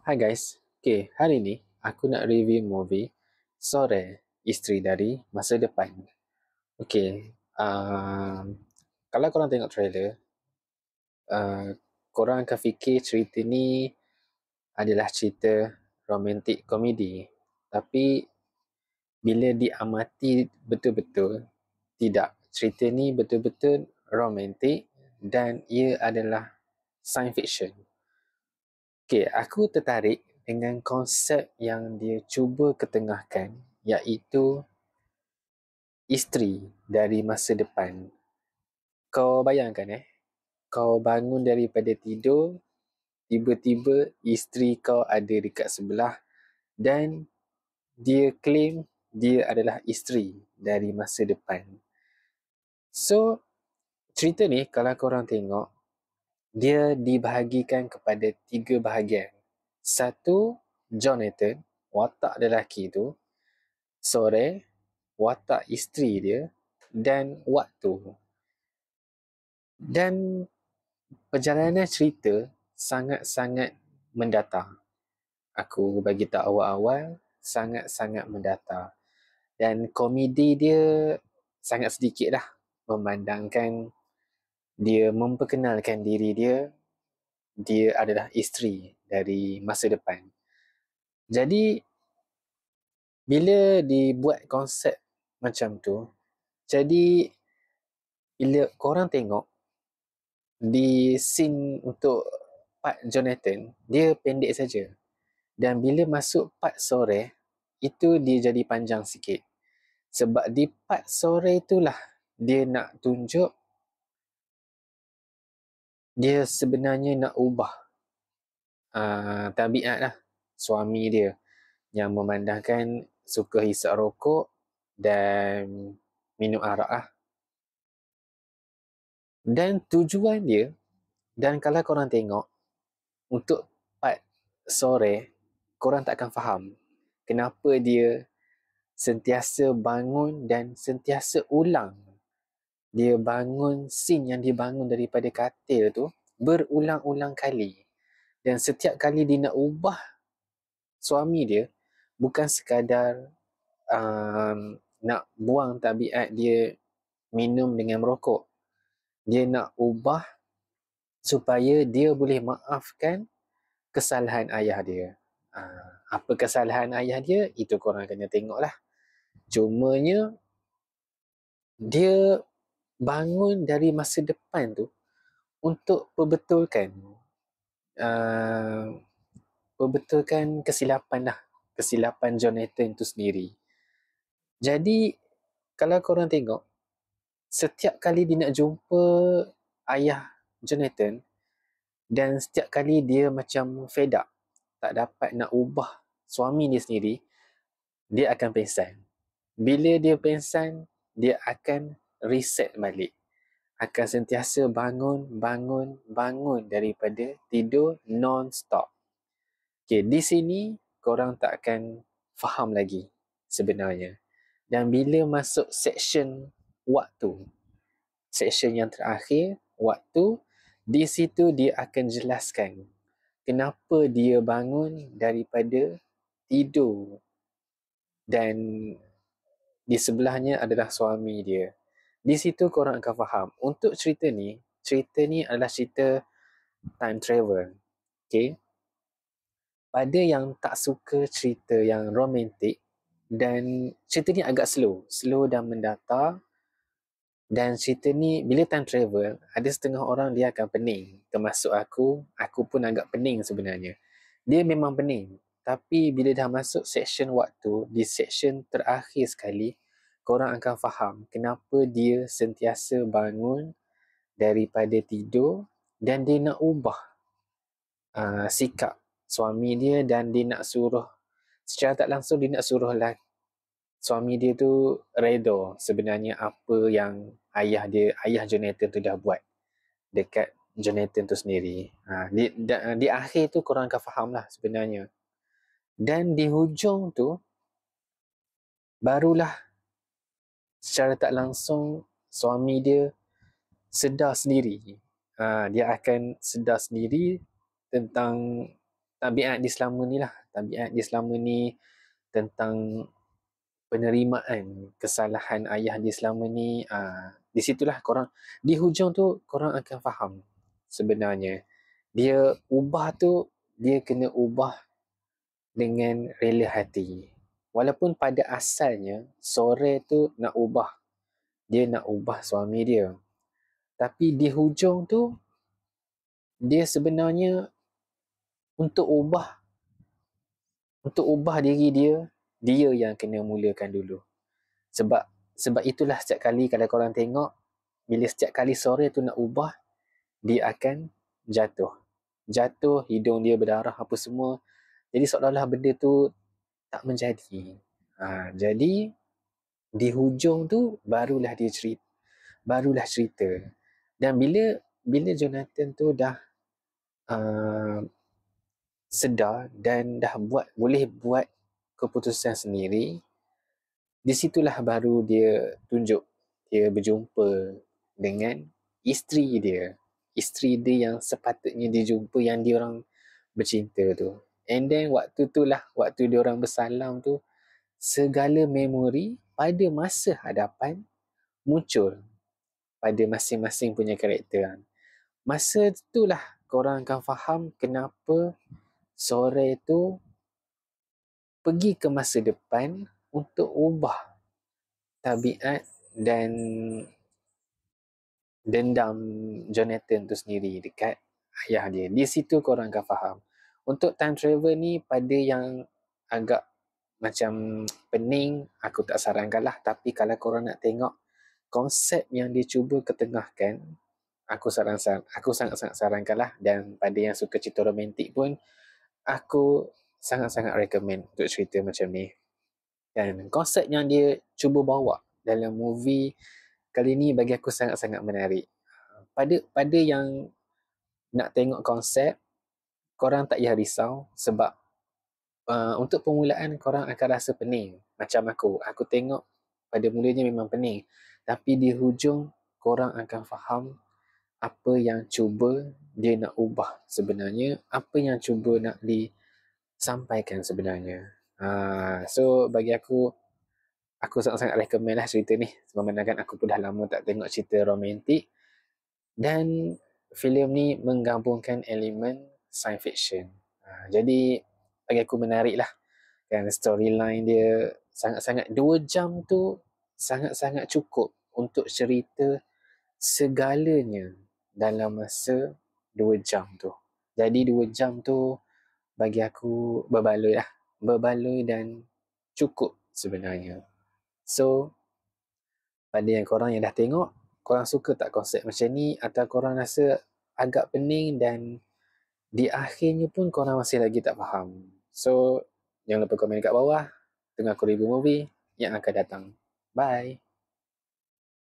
Hai guys, hari ni aku nak review movie Sore, Isteri dari Masa Depan. Okay, kalau korang tengok trailer, uh, korang akan fikir cerita ni adalah cerita romantik komedi. Tapi bila diamati betul-betul, tidak. Cerita ni betul-betul romantik dan ia adalah science fiction. Aku tertarik dengan konsep yang dia cuba ketengahkan, iaitu isteri dari masa depan. Kau bayangkan kau bangun daripada tidur, tiba-tiba isteri kau ada dekat sebelah dan dia claim dia adalah isteri dari masa depan. So, cerita ni kalau korang tengok, dia dibahagikan kepada 3 bahagian. Satu, Jonathan, watak lelaki tu. Sore, watak isteri dia. Dan waktu. Dan perjalanan cerita sangat-sangat mendata. Aku bagi tahu awal-awal, sangat-sangat mendata. Dan komedi dia sangat sedikit lah, memandangkan dia memperkenalkan diri dia adalah isteri dari masa depan. Jadi bila dibuat konsep macam tu, jadi bila korang tengok di scene untuk part Jonathan, dia pendek saja. Dan bila masuk part sore, itu dia jadi panjang sikit. Sebab di part sore itulah dia nak tunjuk dia sebenarnya nak ubah tabiat lah suami dia yang memandangkan suka hisap rokok dan minum arak lah. Dan tujuan dia, dan kalau korang tengok untuk part sore, korang tak akan faham kenapa dia sentiasa bangun dan sentiasa ulang. Dia bangun scene yang dibangun daripada katil tu berulang-ulang kali. Dan setiap kali dia nak ubah suami dia, bukan sekadar nak buang tabiat dia minum dengan merokok. Dia nak ubah supaya dia boleh maafkan kesalahan ayah dia. Apa kesalahan ayah dia, itu korang kena tengok lah. Cumanya dia bangun dari masa depan tu untuk perbetulkan kesilapan Jonathan tu sendiri. Jadi kalau korang tengok, setiap kali dia nak jumpa ayah Jonathan, dan setiap kali dia macam fed up, tak dapat nak ubah suami dia sendiri, dia akan pengsan. Bila dia pengsan, dia akan reset balik. Akan sentiasa bangun daripada tidur non-stop. Di sini korang tak akan faham lagi sebenarnya. Dan bila masuk section waktu, section yang terakhir, waktu, di situ dia akan jelaskan kenapa dia bangun daripada tidur dan di sebelahnya adalah suami dia. Di situ korang akan faham. Untuk cerita ni adalah cerita time travel. Pada yang tak suka cerita yang romantik, dan cerita ni agak slow dan mendata. Dan cerita ni bila time travel, ada setengah orang dia akan pening. Termasuk aku pun agak pening sebenarnya. Dia memang pening. Tapi bila dah masuk section waktu, di section terakhir sekali, korang akan faham kenapa dia sentiasa bangun daripada tidur dan dia nak ubah sikap suami dia, dan dia nak suruh, secara tak langsung dia nak suruh suami dia tu redha sebenarnya apa yang ayah Jonathan tu dah buat dekat Jonathan tu sendiri. Di akhir tu korang akan faham lah sebenarnya. Dan di hujung tu barulah secara tak langsung suami dia sedar sendiri. Dia akan sedar sendiri tentang tabiat dia selama ni lah. Tabiat dia selama ni tentang penerimaan kesalahan ayah dia selama ni. Di situlah korang, di hujung tu korang akan faham sebenarnya. Dia ubah tu, dia kena ubah dengan rela hati. Walaupun pada asalnya, Sore tu nak ubah. Dia nak ubah suami dia. Tapi di hujung tu, dia sebenarnya untuk ubah diri dia, dia yang kena mulakan dulu. Sebab itulah setiap kali kalau korang tengok, bila setiap kali Sore tu nak ubah, dia akan jatuh. Jatuh, hidung dia berdarah apa semua. Jadi seolah-olah benda tu tak menjadi. Jadi di hujung tu barulah dia cerita. Dan bila Jonathan tu dah sedar dan dah boleh buat keputusan sendiri, di situlah baru dia tunjuk dia berjumpa dengan isteri dia yang sepatutnya dia jumpa, yang dia orang bercinta tu. And then waktu dia orang bersalam tu, segala memori pada masa hadapan muncul pada masing-masing punya karakter. Masa itulah korang akan faham kenapa Sore tu pergi ke masa depan untuk ubah tabiat dan dendam Jonathan tu sendiri dekat ayah dia. Di situ korang akan faham. Untuk time travel ni, pada yang agak macam pening, aku tak sarankan lah. Tapi kalau korang nak tengok konsep yang dia cuba ketengahkan, aku sangat-sangat sarankan lah. Dan pada yang suka cerita romantik pun, aku sangat-sangat recommend untuk cerita macam ni. Dan konsep yang dia cuba bawa dalam movie kali ni bagi aku sangat-sangat menarik. Pada yang nak tengok konsep, korang tak payah risau sebab untuk permulaan korang akan rasa pening. Macam aku tengok pada mulanya memang pening. Tapi di hujung korang akan faham apa yang cuba dia nak ubah sebenarnya, apa yang cuba nak disampaikan sebenarnya. So bagi aku sangat-sangat recommend lah cerita ni. Memandangkan aku pun dah lama tak tengok cerita romantik. Dan filem ni menggabungkan elemen science fiction. Jadi bagi aku menarik lah. Kan, storyline dia sangat-sangat 2 jam tu sangat-sangat cukup untuk cerita segalanya dalam masa 2 jam tu. Jadi 2 jam tu bagi aku berbaloi lah. Berbaloi dan cukup sebenarnya. So, pada yang korang yang dah tengok, korang suka tak konsep macam ni, atau korang rasa agak pening dan di akhirnya pun korang masih lagi tak faham? So, jangan lupa komen kat bawah. Tengok aku review movie yang akan datang. Bye!